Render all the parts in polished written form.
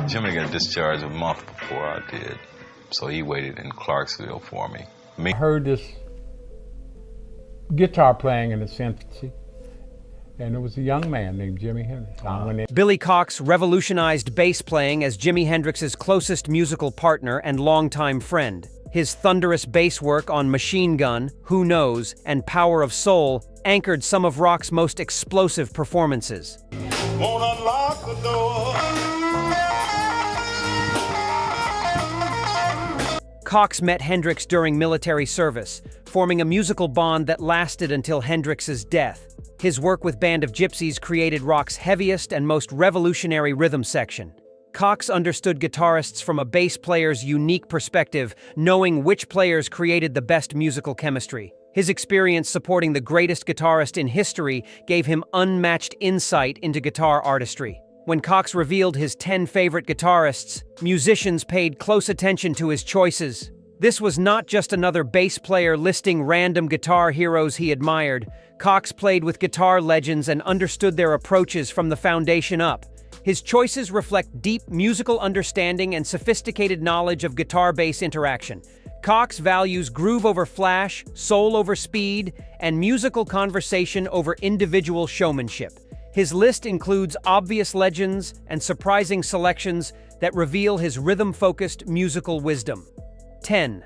Jimmy got discharged a month before I did, so he waited in Clarksville for me. I heard this guitar playing in its infancy, and it was a young man named Jimi Hendrix. Billy Cox revolutionized bass playing as Jimi Hendrix's closest musical partner and longtime friend. His thunderous bass work on Machine Gun, Who Knows, and Power of Soul anchored some of rock's most explosive performances. Won't unlock the door. Cox met Hendrix during military service, forming a musical bond that lasted until Hendrix's death. His work with Band of Gypsys created rock's heaviest and most revolutionary rhythm section. Cox understood guitarists from a bass player's unique perspective, knowing which players created the best musical chemistry. His experience supporting the greatest guitarist in history gave him unmatched insight into guitar artistry. When Cox revealed his 10 favorite guitarists, musicians paid close attention to his choices. This was not just another bass player listing random guitar heroes he admired. Cox played with guitar legends and understood their approaches from the foundation up. His choices reflect deep musical understanding and sophisticated knowledge of guitar-bass interaction. Cox values groove over flash, soul over speed, and musical conversation over individual showmanship. His list includes obvious legends and surprising selections that reveal his rhythm-focused musical wisdom. 10.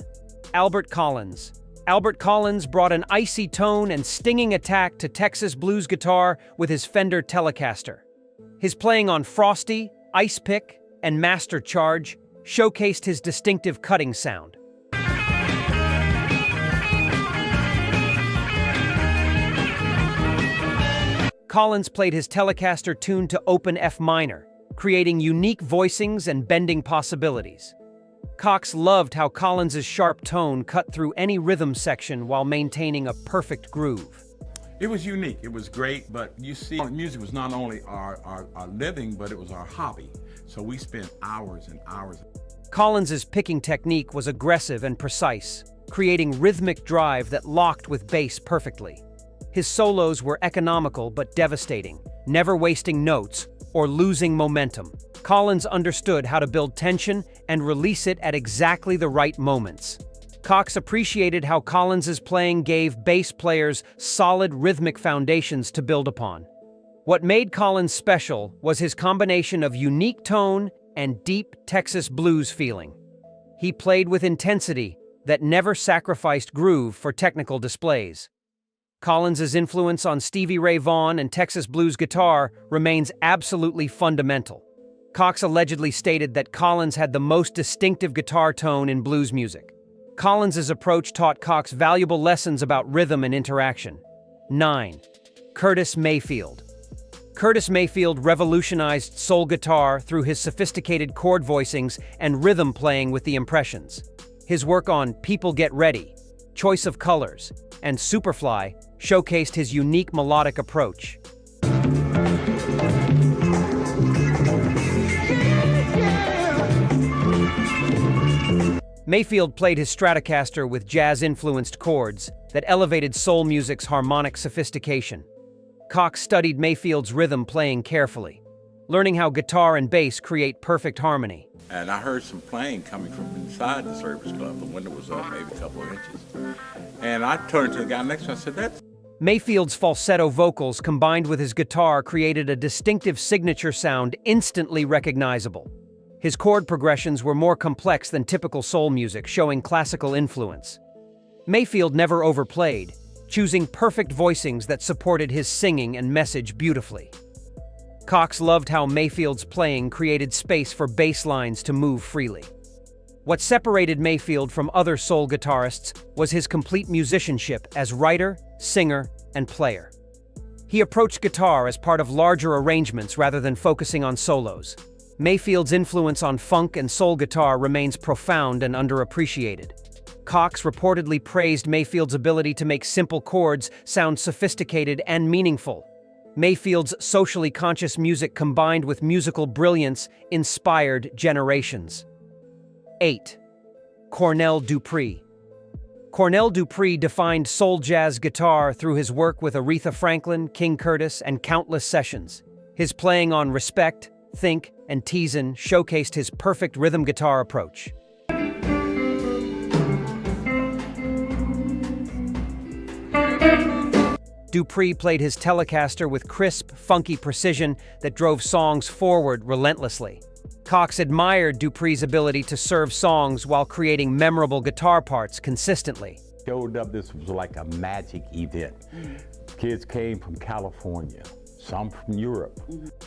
Albert Collins. Albert Collins brought an icy tone and stinging attack to Texas blues guitar with his Fender Telecaster. His playing on Frosty, Ice Pick, and Master Charge showcased his distinctive cutting sound. Collins played his Telecaster tuned to open F minor, creating unique voicings and bending possibilities. Cox loved how Collins's sharp tone cut through any rhythm section while maintaining a perfect groove. It was unique, it was great, but you see, music was not only our living, but it was our hobby. So we spent hours and hours. Collins's picking technique was aggressive and precise, creating rhythmic drive that locked with bass perfectly. His solos were economical but devastating, never wasting notes or losing momentum. Collins understood how to build tension and release it at exactly the right moments. Cox appreciated how Collins's playing gave bass players solid rhythmic foundations to build upon. What made Collins special was his combination of unique tone and deep Texas blues feeling. He played with intensity that never sacrificed groove for technical displays. Collins's influence on Stevie Ray Vaughan and Texas blues guitar remains absolutely fundamental. Cox allegedly stated that Collins had the most distinctive guitar tone in blues music. Collins's approach taught Cox valuable lessons about rhythm and interaction. 9. Curtis Mayfield. Curtis Mayfield revolutionized soul guitar through his sophisticated chord voicings and rhythm playing with the impressions. His work on People Get Ready, Choice of Colors, and Superfly showcased his unique melodic approach. Mayfield played his Stratocaster with jazz-influenced chords that elevated soul music's harmonic sophistication. Cox studied Mayfield's rhythm playing carefully, learning how guitar and bass create perfect harmony. And I heard some playing coming from inside the service club. The window was up maybe a couple of inches. And I turned to the guy next to me and I said, "That's..." Mayfield's falsetto vocals combined with his guitar created a distinctive signature sound instantly recognizable. His chord progressions were more complex than typical soul music, showing classical influence. Mayfield never overplayed, choosing perfect voicings that supported his singing and message beautifully. Cox loved how Mayfield's playing created space for bass lines to move freely. What separated Mayfield from other soul guitarists was his complete musicianship as writer, singer, and player. He approached guitar as part of larger arrangements rather than focusing on solos. Mayfield's influence on funk and soul guitar remains profound and underappreciated. Cox reportedly praised Mayfield's ability to make simple chords sound sophisticated and meaningful. Mayfield's socially conscious music combined with musical brilliance inspired generations. 8. Cornell Dupree. Cornell Dupree defined soul jazz guitar through his work with Aretha Franklin, King Curtis, and countless sessions. His playing on Respect, Think, and Teasin showcased his perfect rhythm guitar approach. Dupree played his Telecaster with crisp, funky precision that drove songs forward relentlessly. Cox admired Dupree's ability to serve songs while creating memorable guitar parts consistently. Showed up, this was like a magic event. Kids came from California, some from Europe.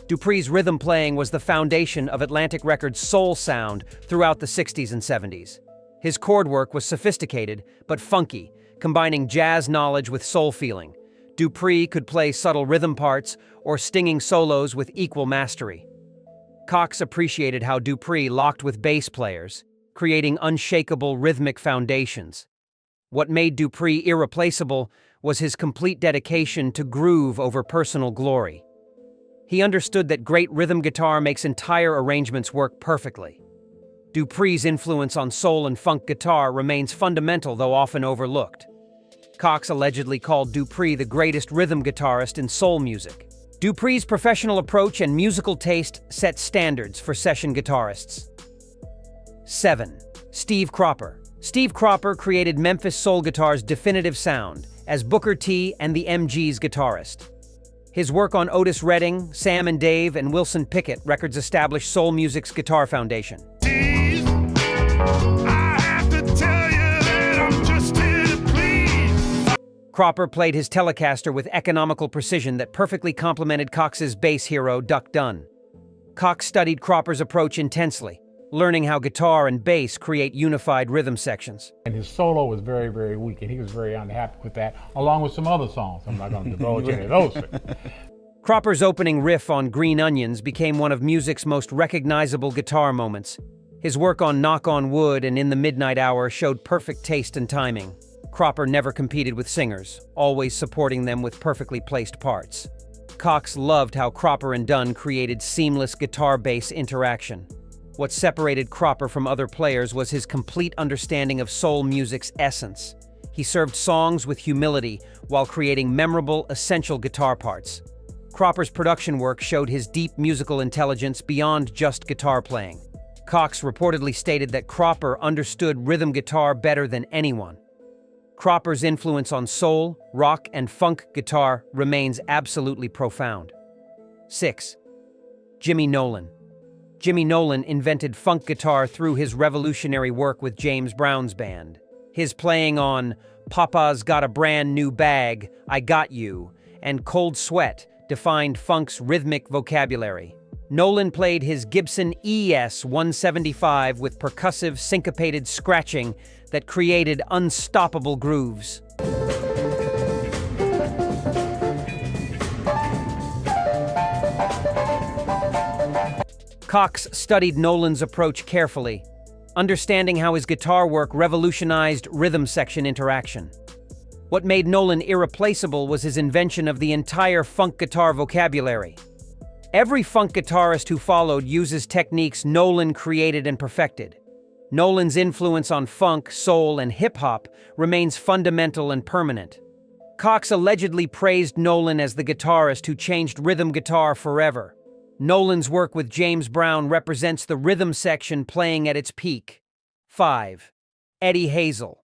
Dupree's rhythm playing was the foundation of Atlantic Records' soul sound throughout the 60s and 70s. His chord work was sophisticated but funky, combining jazz knowledge with soul feeling. Dupree could play subtle rhythm parts or stinging solos with equal mastery. Cox appreciated how Dupree locked with bass players, creating unshakable rhythmic foundations. What made Dupree irreplaceable was his complete dedication to groove over personal glory. He understood that great rhythm guitar makes entire arrangements work perfectly. Dupree's influence on soul and funk guitar remains fundamental, though often overlooked. Cox allegedly called Dupree the greatest rhythm guitarist in soul music. Dupree's professional approach and musical taste set standards for session guitarists. 7. Steve Cropper. Steve Cropper created Memphis soul guitar's definitive sound as Booker T and the MG's guitarist. His work on Otis Redding, Sam and Dave, and Wilson Pickett records established soul music's guitar foundation. Cropper played his Telecaster with economical precision that perfectly complemented Cox's bass hero, Duck Dunn. Cox studied Cropper's approach intensely, learning how guitar and bass create unified rhythm sections. And his solo was very, very weak, and he was very unhappy with that, along with some other songs. I'm not going to divulge any of those. Cropper's opening riff on Green Onions became one of music's most recognizable guitar moments. His work on Knock on Wood and In the Midnight Hour showed perfect taste and timing. Cropper never competed with singers, always supporting them with perfectly placed parts. Cox loved how Cropper and Dunn created seamless guitar-bass interaction. What separated Cropper from other players was his complete understanding of soul music's essence. He served songs with humility while creating memorable, essential guitar parts. Cropper's production work showed his deep musical intelligence beyond just guitar playing. Cox reportedly stated that Cropper understood rhythm guitar better than anyone. Cropper's influence on soul, rock, and funk guitar remains absolutely profound. 6. Jimmy Nolen. Jimmy Nolen invented funk guitar through his revolutionary work with James Brown's band. His playing on Papa's Got a Brand New Bag, I Got You, and Cold Sweat defined funk's rhythmic vocabulary. Nolen played his Gibson ES 175 with percussive, syncopated scratching that created unstoppable grooves. Cox studied Nolen's approach carefully, understanding how his guitar work revolutionized rhythm section interaction. What made Nolen irreplaceable was his invention of the entire funk guitar vocabulary. Every funk guitarist who followed uses techniques Nolen created and perfected. Nolen's influence on funk, soul, and hip-hop remains fundamental and permanent. Cox allegedly praised Nolen as the guitarist who changed rhythm guitar forever. Nolen's work with James Brown represents the rhythm section playing at its peak. 5. Eddie Hazel.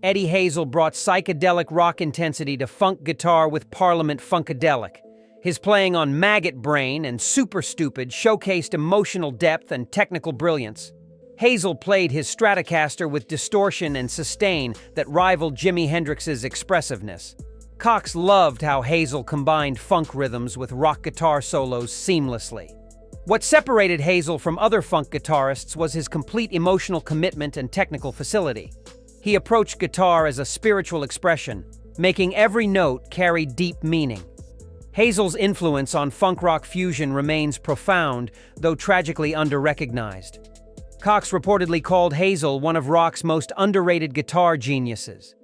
Eddie Hazel brought psychedelic rock intensity to funk guitar with Parliament Funkadelic. His playing on Maggot Brain and Super Stupid showcased emotional depth and technical brilliance. Hazel played his Stratocaster with distortion and sustain that rivaled Jimi Hendrix's expressiveness. Cox loved how Hazel combined funk rhythms with rock guitar solos seamlessly. What separated Hazel from other funk guitarists was his complete emotional commitment and technical facility. He approached guitar as a spiritual expression, making every note carry deep meaning. Hazel's influence on funk rock fusion remains profound, though tragically under-recognized. Cox reportedly called Hazel one of rock's most underrated guitar geniuses.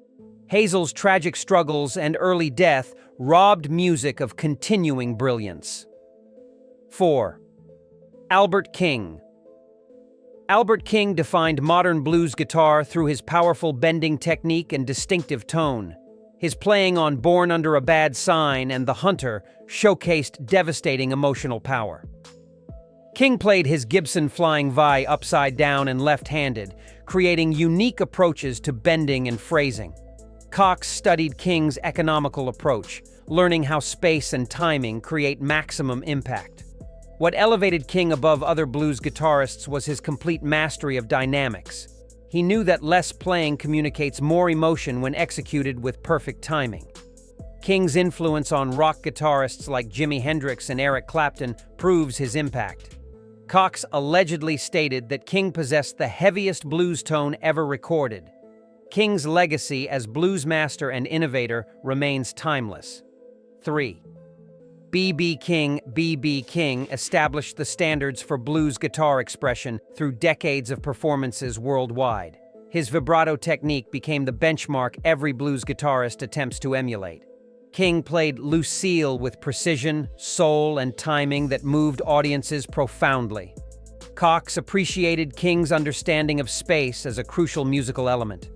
Hazel's tragic struggles and early death robbed music of continuing brilliance. 4. Albert King. Albert King defined modern blues guitar through his powerful bending technique and distinctive tone. His playing on Born Under a Bad Sign and The Hunter showcased devastating emotional power. King played his Gibson Flying Vi upside down and left-handed, creating unique approaches to bending and phrasing. Cox studied King's economical approach, learning how space and timing create maximum impact. What elevated King above other blues guitarists was his complete mastery of dynamics. He knew that less playing communicates more emotion when executed with perfect timing. King's influence on rock guitarists like Jimi Hendrix and Eric Clapton proves his impact. Cox allegedly stated that King possessed the heaviest blues tone ever recorded. King's legacy as blues master and innovator remains timeless. 3. B.B. King established the standards for blues guitar expression through decades of performances worldwide. His vibrato technique became the benchmark every blues guitarist attempts to emulate. King played Lucille with precision, soul, and timing that moved audiences profoundly. Cox appreciated King's understanding of space as a crucial musical element.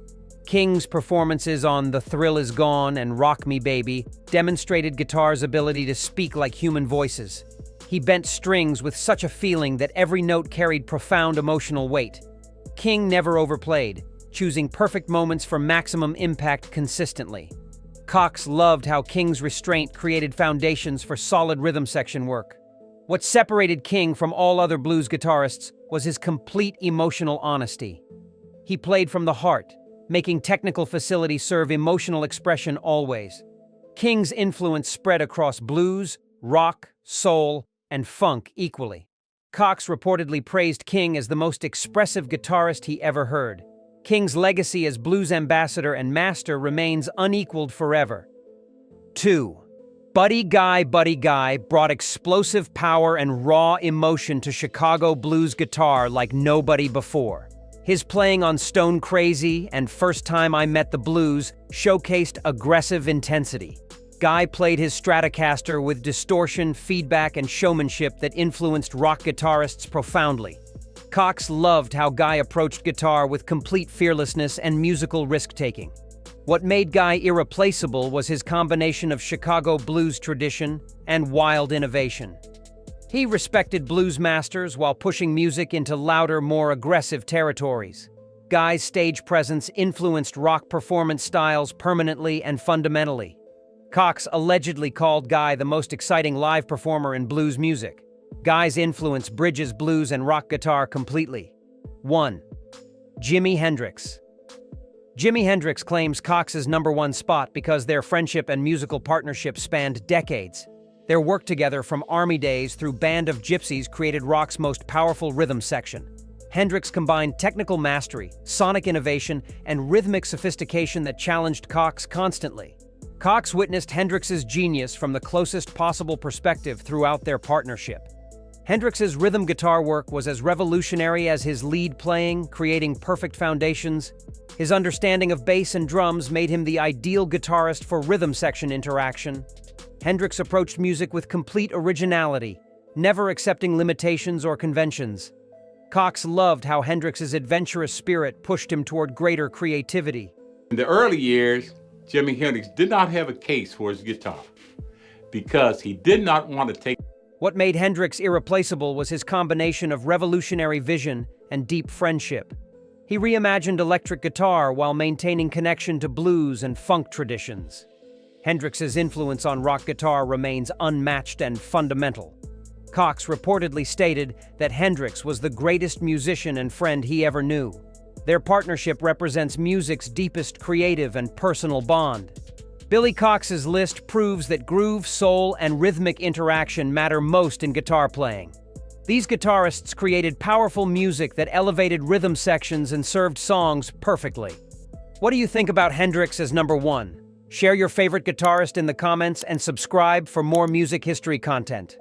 King's performances on The Thrill Is Gone and Rock Me Baby demonstrated guitar's ability to speak like human voices. He bent strings with such a feeling that every note carried profound emotional weight. King never overplayed, choosing perfect moments for maximum impact consistently. Cox loved how King's restraint created foundations for solid rhythm section work. What separated King from all other blues guitarists was his complete emotional honesty. He played from the heart, making technical facility serve emotional expression always. King's influence spread across blues, rock, soul, and funk equally. Cox reportedly praised King as the most expressive guitarist he ever heard. King's legacy as blues ambassador and master remains unequaled forever. 2. Buddy Guy brought explosive power and raw emotion to Chicago blues guitar like nobody before. His playing on Stone Crazy and First Time I Met the Blues showcased aggressive intensity. Guy played his Stratocaster with distortion, feedback, and showmanship that influenced rock guitarists profoundly. Cox loved how Guy approached guitar with complete fearlessness and musical risk-taking. What made Guy irreplaceable was his combination of Chicago blues tradition and wild innovation. He respected blues masters while pushing music into louder, more aggressive territories. Guy's stage presence influenced rock performance styles permanently and fundamentally. Cox allegedly called Guy the most exciting live performer in blues music. Guy's influence bridges blues and rock guitar completely. 1. Jimi Hendrix. Jimi Hendrix claims Cox's #1 spot because their friendship and musical partnership spanned decades. Their work together from Army days through Band of Gypsys created rock's most powerful rhythm section. Hendrix combined technical mastery, sonic innovation, and rhythmic sophistication that challenged Cox constantly. Cox witnessed Hendrix's genius from the closest possible perspective throughout their partnership. Hendrix's rhythm guitar work was as revolutionary as his lead playing, creating perfect foundations. His understanding of bass and drums made him the ideal guitarist for rhythm section interaction. Hendrix approached music with complete originality, never accepting limitations or conventions. Cox loved how Hendrix's adventurous spirit pushed him toward greater creativity. In the early years, Jimi Hendrix did not have a case for his guitar because he did not want to take. What made Hendrix irreplaceable was his combination of revolutionary vision and deep friendship. He reimagined electric guitar while maintaining connection to blues and funk traditions. Hendrix's influence on rock guitar remains unmatched and fundamental. Cox reportedly stated that Hendrix was the greatest musician and friend he ever knew. Their partnership represents music's deepest creative and personal bond. Billy Cox's list proves that groove, soul, and rhythmic interaction matter most in guitar playing. These guitarists created powerful music that elevated rhythm sections and served songs perfectly. What do you think about Hendrix as #1? Share your favorite guitarist in the comments and subscribe for more music history content.